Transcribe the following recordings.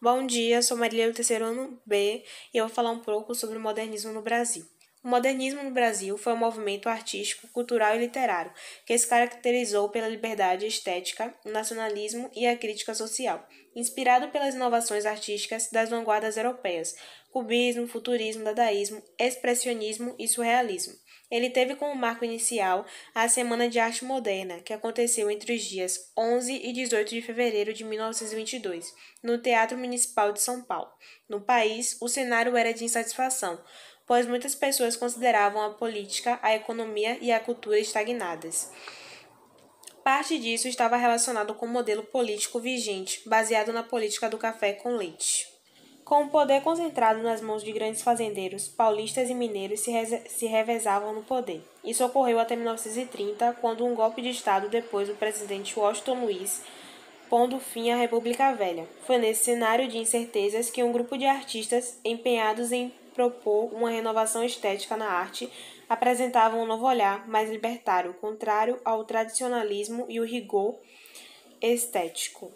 Bom dia, sou Marília do terceiro ano B e eu vou falar um pouco sobre o modernismo no Brasil. O modernismo no Brasil foi um movimento artístico, cultural e literário que se caracterizou pela liberdade estética, o nacionalismo e a crítica social, inspirado pelas inovações artísticas das vanguardas europeias, cubismo, futurismo, dadaísmo, expressionismo e surrealismo. Ele teve como marco inicial a Semana de Arte Moderna, que aconteceu entre os dias 11 e 18 de fevereiro de 1922, no Teatro Municipal de São Paulo. No país, o cenário era de insatisfação, pois muitas pessoas consideravam a política, a economia e a cultura estagnadas. Parte disso estava relacionado com o modelo político vigente, baseado na política do café com leite. Com o poder concentrado nas mãos de grandes fazendeiros, paulistas e mineiros se revezavam no poder. Isso ocorreu até 1930, quando um golpe de Estado depois do presidente Washington Luiz, pondo fim à República Velha. Foi nesse cenário de incertezas que um grupo de artistas empenhados em propor uma renovação estética na arte apresentava um novo olhar mais libertário, contrário ao tradicionalismo e o rigor estético.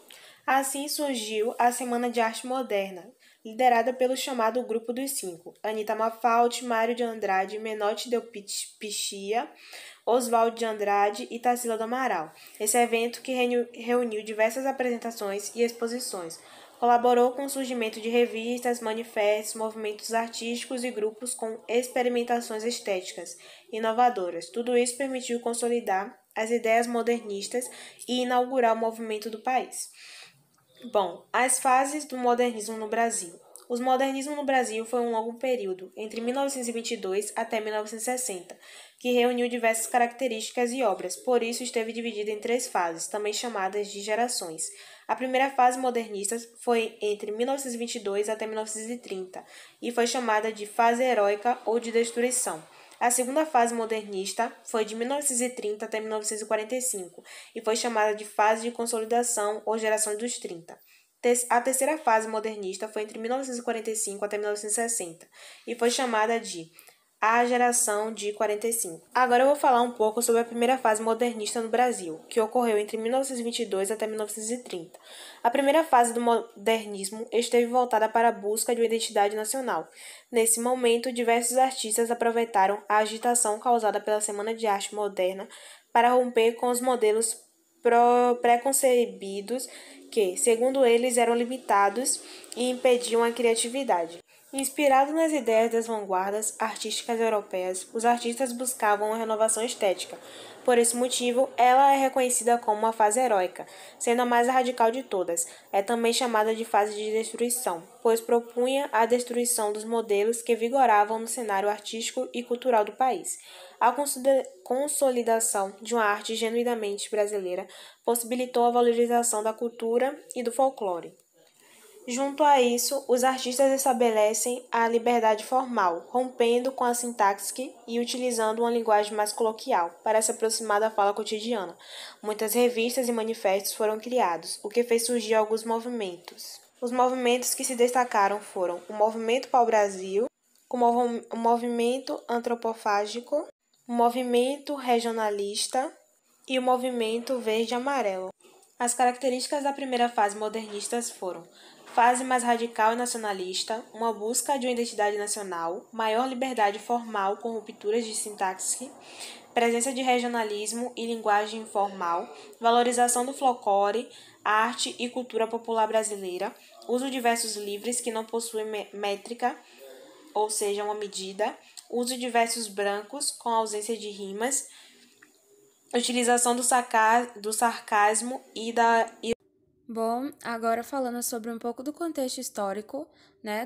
Assim surgiu a Semana de Arte Moderna, liderada pelo chamado Grupo dos Cinco: Anita Malfatti, Mário de Andrade, Menotti Del Pichia, Oswaldo de Andrade e Tarsila do Amaral. Esse evento, que reuniu diversas apresentações e exposições, colaborou com o surgimento de revistas, manifestos, movimentos artísticos e grupos com experimentações estéticas inovadoras. Tudo isso permitiu consolidar as ideias modernistas e inaugurar o movimento do país. Bom, as fases do modernismo no Brasil. O modernismo no Brasil foi um longo período, entre 1922 até 1960, que reuniu diversas características e obras, por isso esteve dividido em três fases, também chamadas de gerações. A primeira fase modernista foi entre 1922 até 1930 e foi chamada de fase heróica ou de destruição. A segunda fase modernista foi de 1930 até 1945 e foi chamada de fase de consolidação ou geração dos 30. A terceira fase modernista foi entre 1945 até 1960 e foi chamada de a geração de 45. Agora eu vou falar um pouco sobre a primeira fase modernista no Brasil, que ocorreu entre 1922 até 1930. A primeira fase do modernismo esteve voltada para a busca de uma identidade nacional. Nesse momento, diversos artistas aproveitaram a agitação causada pela Semana de Arte Moderna para romper com os modelos preconcebidos que, segundo eles, eram limitados e impediam a criatividade. Inspirado nas ideias das vanguardas artísticas europeias, os artistas buscavam uma renovação estética. Por esse motivo, ela é reconhecida como uma fase heróica, sendo a mais radical de todas. É também chamada de fase de destruição, pois propunha a destruição dos modelos que vigoravam no cenário artístico e cultural do país. A consolidação de uma arte genuinamente brasileira possibilitou a valorização da cultura e do folclore. Junto a isso, os artistas estabelecem a liberdade formal, rompendo com a sintaxe e utilizando uma linguagem mais coloquial para se aproximar da fala cotidiana. Muitas revistas e manifestos foram criados, o que fez surgir alguns movimentos. Os movimentos que se destacaram foram o Movimento Pau-Brasil, o Movimento Antropofágico, o Movimento Regionalista e o Movimento Verde-Amarelo. As características da primeira fase modernista foram: fase mais radical e nacionalista, uma busca de uma identidade nacional, maior liberdade formal com rupturas de sintaxe, presença de regionalismo e linguagem informal, valorização do folclore, arte e cultura popular brasileira, uso de versos livres que não possuem métrica, ou seja, uma medida, uso de versos brancos com ausência de rimas, utilização do sarcasmo e da... Bom, agora falando sobre um pouco do contexto histórico,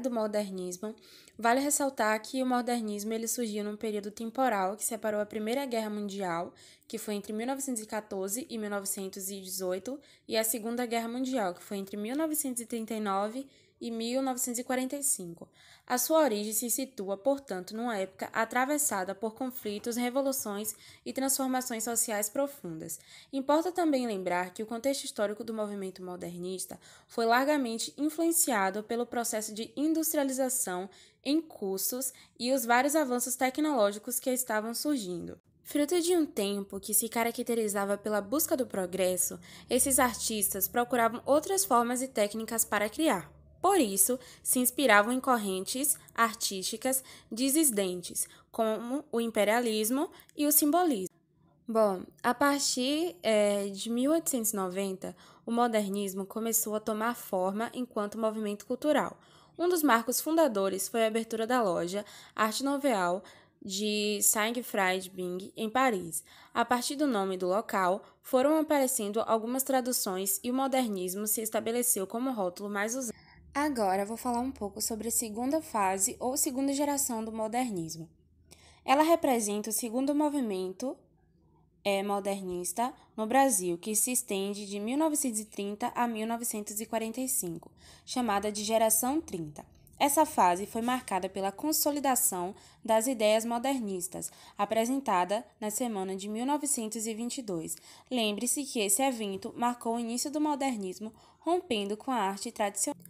do modernismo, vale ressaltar que o modernismo ele surgiu num período temporal que separou a Primeira Guerra Mundial, que foi entre 1914 e 1918, e a Segunda Guerra Mundial, que foi entre 1939 e 1945. A sua origem se situa, portanto, numa época atravessada por conflitos, revoluções e transformações sociais profundas. Importa também lembrar que o contexto histórico do movimento modernista foi largamente influenciado pelo processo de industrialização em cursos e os vários avanços tecnológicos que estavam surgindo. Fruto de um tempo que se caracterizava pela busca do progresso, esses artistas procuravam outras formas e técnicas para criar. Por isso, se inspiravam em correntes artísticas dissidentes, como o imperialismo e o simbolismo. Bom, a partir de 1890, o modernismo começou a tomar forma enquanto movimento cultural. Um dos marcos fundadores foi a abertura da loja Arte Nouveau de Saint-Fridj-Bing, em Paris. A partir do nome do local, foram aparecendo algumas traduções e o modernismo se estabeleceu como rótulo mais usado. Agora vou falar um pouco sobre a segunda fase ou segunda geração do modernismo. Ela representa o segundo movimento modernista no Brasil, que se estende de 1930 a 1945, chamada de Geração 30. Essa fase foi marcada pela consolidação das ideias modernistas, apresentada na semana de 1922. Lembre-se que esse evento marcou o início do modernismo, rompendo com a arte tradicional.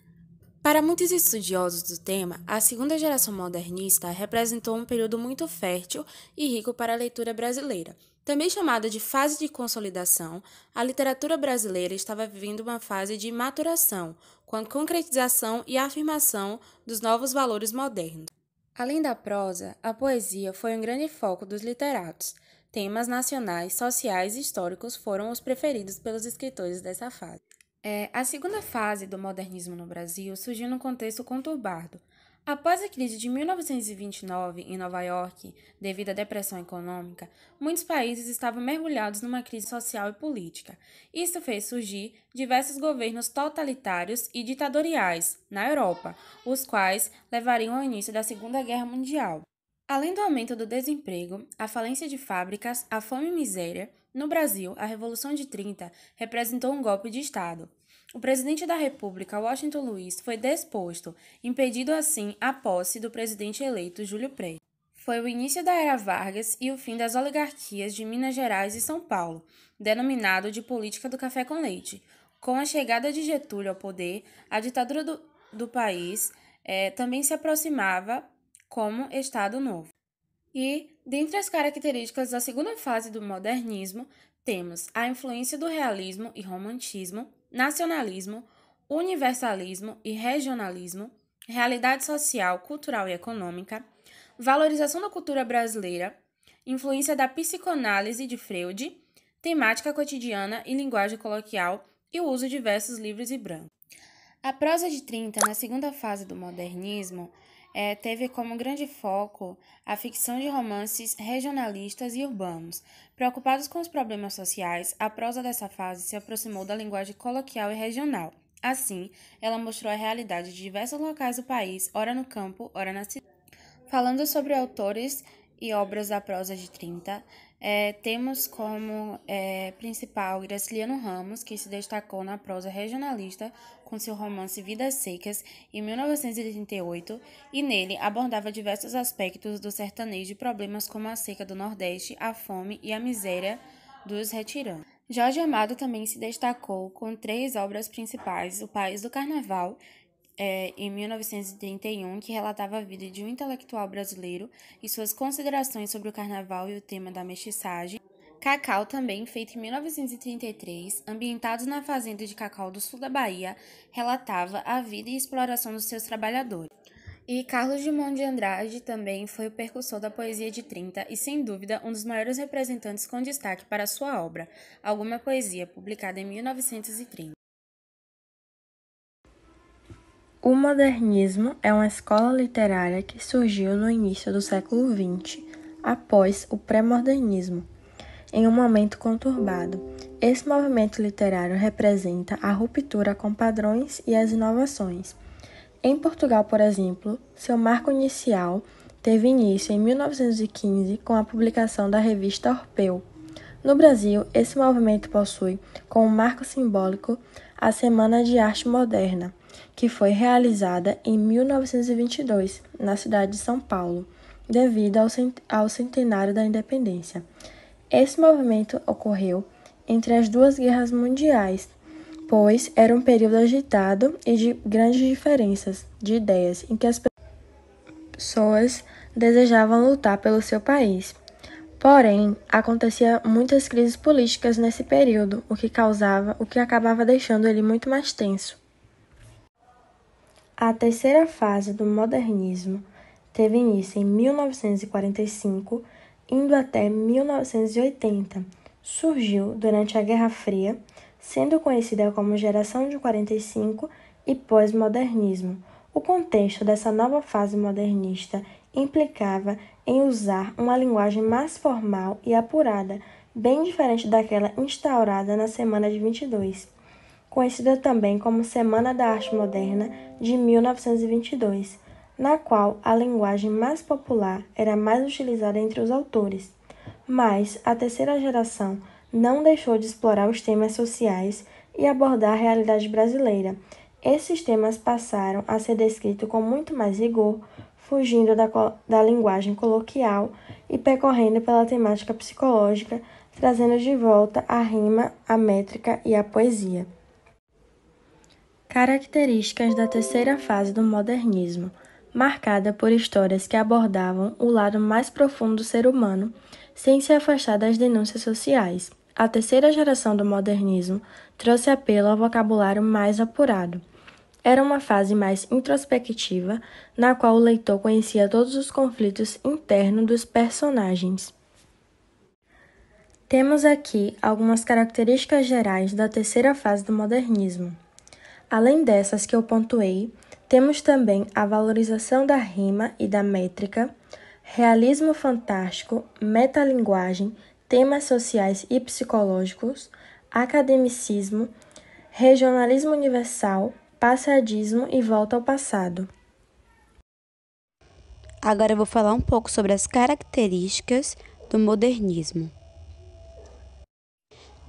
Para muitos estudiosos do tema, a segunda geração modernista representou um período muito fértil e rico para a leitura brasileira. Também chamada de fase de consolidação, a literatura brasileira estava vivendo uma fase de maturação, com a concretização e afirmação dos novos valores modernos. Além da prosa, a poesia foi um grande foco dos literatos. Temas nacionais, sociais e históricos foram os preferidos pelos escritores dessa fase. A segunda fase do modernismo no Brasil surgiu num contexto conturbado. Após a crise de 1929 em Nova York, devido à depressão econômica, muitos países estavam mergulhados numa crise social e política. Isso fez surgir diversos governos totalitários e ditatoriais na Europa, os quais levariam ao início da Segunda Guerra Mundial. Além do aumento do desemprego, a falência de fábricas, a fome e miséria, no Brasil, a Revolução de 30 representou um golpe de Estado. O presidente da República, Washington Luiz, foi deposto, impedindo assim a posse do presidente eleito Júlio Prestes. Foi o início da Era Vargas e o fim das oligarquias de Minas Gerais e São Paulo, denominado de política do café com leite. Com a chegada de Getúlio ao poder, a ditadura do país também se aproximava como Estado Novo. E, dentre as características da segunda fase do modernismo, temos a influência do realismo e romantismo, nacionalismo, universalismo e regionalismo, realidade social, cultural e econômica, valorização da cultura brasileira, influência da psicoanálise de Freud, temática cotidiana e linguagem coloquial e o uso de versos livres e brancos. A prosa de 30, na segunda fase do modernismo, teve como grande foco a ficção de romances regionalistas e urbanos. Preocupados com os problemas sociais, a prosa dessa fase se aproximou da linguagem coloquial e regional. Assim, ela mostrou a realidade de diversos locais do país, ora no campo, ora na cidade. Falando sobre autores e obras da prosa de 30, temos como principal Graciliano Ramos, que se destacou na prosa regionalista com seu romance Vidas Secas, em 1938, e nele abordava diversos aspectos do sertanejo e problemas como a seca do Nordeste, a fome e a miséria dos retiranos. Jorge Amado também se destacou com 3 obras principais: O País do Carnaval, em 1931, que relatava a vida de um intelectual brasileiro e suas considerações sobre o carnaval e o tema da mestiçagem. Cacau, também feito em 1933, ambientado na fazenda de cacau do sul da Bahia, relatava a vida e exploração dos seus trabalhadores. E Carlos Drummond de Andrade também foi o precursor da poesia de 30 e, sem dúvida, um dos maiores representantes com destaque para sua obra, Alguma Poesia, publicada em 1930. O modernismo é uma escola literária que surgiu no início do século XX, após o pré-modernismo, em um momento conturbado. Esse movimento literário representa a ruptura com padrões e as inovações. Em Portugal, por exemplo, seu marco inicial teve início em 1915 com a publicação da revista Orfeu. No Brasil, esse movimento possui como marco simbólico a Semana de Arte Moderna, que foi realizada em 1922, na cidade de São Paulo, devido ao centenário da independência. Esse movimento ocorreu entre as 2 guerras mundiais, pois era um período agitado e de grandes diferenças de ideias em que as pessoas desejavam lutar pelo seu país. Porém, acontecia muitas crises políticas nesse período, o que acabava deixando ele muito mais tenso. A terceira fase do modernismo teve início em 1945, indo até 1980. Surgiu durante a Guerra Fria, sendo conhecida como Geração de 45 e pós-modernismo. O contexto dessa nova fase modernista implicava em usar uma linguagem mais formal e apurada, bem diferente daquela instaurada na Semana de 22, conhecida também como Semana da Arte Moderna de 1922, na qual a linguagem mais popular era mais utilizada entre os autores. Mas a terceira geração não deixou de explorar os temas sociais e abordar a realidade brasileira. Esses temas passaram a ser descritos com muito mais rigor, fugindo da linguagem coloquial e percorrendo pela temática psicológica, trazendo de volta a rima, a métrica e a poesia. Características da terceira fase do modernismo, marcada por histórias que abordavam o lado mais profundo do ser humano, sem se afastar das denúncias sociais. A terceira geração do modernismo trouxe apelo ao vocabulário mais apurado. Era uma fase mais introspectiva, na qual o leitor conhecia todos os conflitos internos dos personagens. Temos aqui algumas características gerais da terceira fase do modernismo. Além dessas que eu pontuei, temos também a valorização da rima e da métrica, realismo fantástico, metalinguagem, temas sociais e psicológicos, academicismo, regionalismo universal, passadismo e volta ao passado. Agora eu vou falar um pouco sobre as características do modernismo.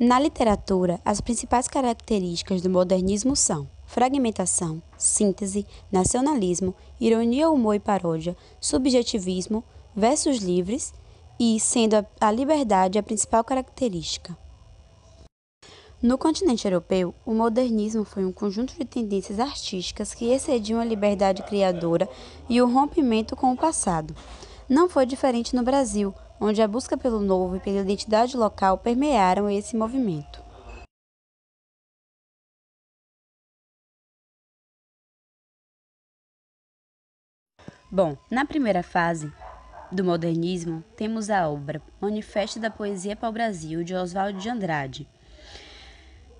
Na literatura, as principais características do modernismo são fragmentação, síntese, nacionalismo, ironia, humor e paródia, subjetivismo, versos livres e, sendo a liberdade a principal característica. No continente europeu, o modernismo foi um conjunto de tendências artísticas que excediam a liberdade criadora e o rompimento com o passado. Não foi diferente no Brasil, onde a busca pelo novo e pela identidade local permearam esse movimento. Bom, na primeira fase do modernismo, temos a obra Manifesto da Poesia Pau-Brasil, de Oswald de Andrade,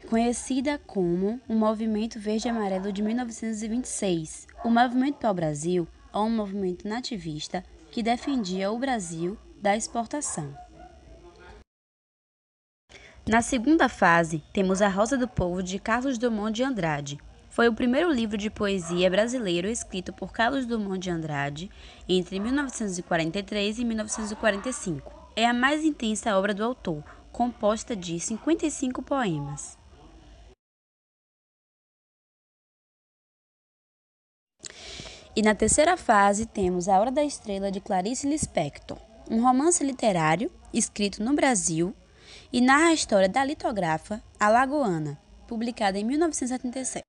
conhecida como o Movimento Verde e Amarelo de 1926. O Movimento Pau-Brasil é um movimento nativista que defendia o Brasil da exportação. Na segunda fase, temos A Rosa do Povo, de Carlos Drummond de Andrade. Foi o primeiro livro de poesia brasileiro escrito por Carlos Drummond de Andrade entre 1943 e 1945. É a mais intensa obra do autor, composta de 55 poemas. E na terceira fase temos A Hora da Estrela, de Clarice Lispector, um romance literário escrito no Brasil e narra a história da litógrafa alagoana, publicada em 1977.